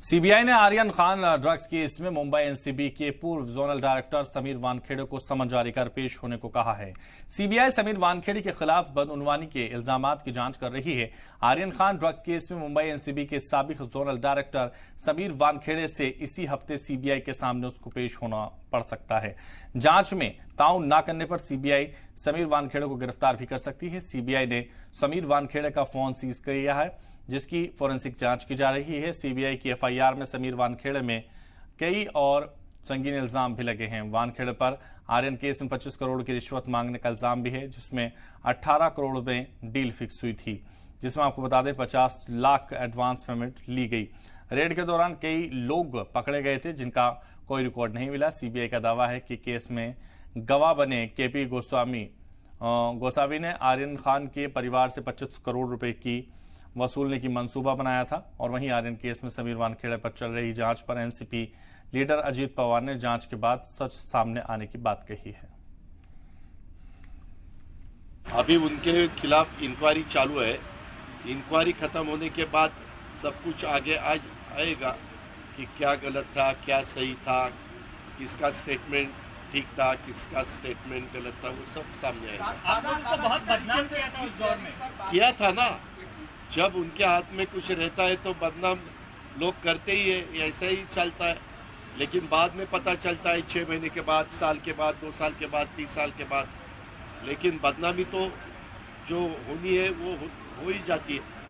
CBI ने Aryan Khan drugs case में Mumbai NCB के पूर्व जोनल डायरेक्टर समीर वानखेड़े को समन जारी कर पेश होने को कहा है। सीबीआई समीर वानखेड़े के खिलाफ बदउनवानी के इल्जामात की जांच कर रही है। आर्यन खान ड्रग्स केस में मुंबई एनसीबी के साबिक जोनल डायरेक्टर समीर वानखेड़े से इसी हफ्ते सीबीआई के सामने उसको पेश होना पड़ सकता है। जांच में ताउन न करने पर सीबीआई समीर वानखेड़े को गिरफ्तार भी कर सकती है। सीबीआई ने समीर वानखेड़े का फोन सीज कर लिया है, जिसकी फोरेंसिक जांच की जा रही है। सीबीआई की एफआईआर में समीर वानखेड़े में कई और संगीन इल्जाम भी लगे हैं। वानखेड़े पर आर्यन केस में 25 करोड़ की रिश्वत मांगने का इल्जाम भी है, जिसमें 18 करोड़ में डील फिक्स हुई थी, जिसमें आपको बता दें 50 लाख एडवांस पेमेंट ली गई। रेड के दौरान कई लोग पकड़े गए थे जिनका कोई रिकॉर्ड नहीं मिला। सीबीआई का दावा है कि केस में गवाह बने केपी गोसावी ने आर्यन खान के परिवार से 25 करोड़ रुपए की वसूलने की मंसूबा बनाया था। और वहीं आर्यन केस में समीर वानखेड़े पर चल रही जांच पर एनसीपी लीडर अजीत पवार ने जांच के बाद सच सामने आने की बात कही है। अभी उनके खिलाफ इंक्वायरी चालू है। इंक्वायरी खत्म होने के बाद सब कुछ आगे आएगा कि क्या गलत था, क्या सही था, किसका स्टेटमेंट ठीक था, किसका स्टेटमेंट गलत था, वो सब सामने आएगा। आपने उनको बहुत बदनाम किया था उस दौर में। किया था ना, जब उनके हाथ में कुछ रहता है तो बदनाम लोग करते ही है, ऐसा ही चलता है। लेकिन बाद में पता चलता है 6 महीने के बाद, साल के बाद, 2 साल के बाद, 30 साल के बाद। लेकिन बदनामी तो जो होनी है वो हो ही जाती है।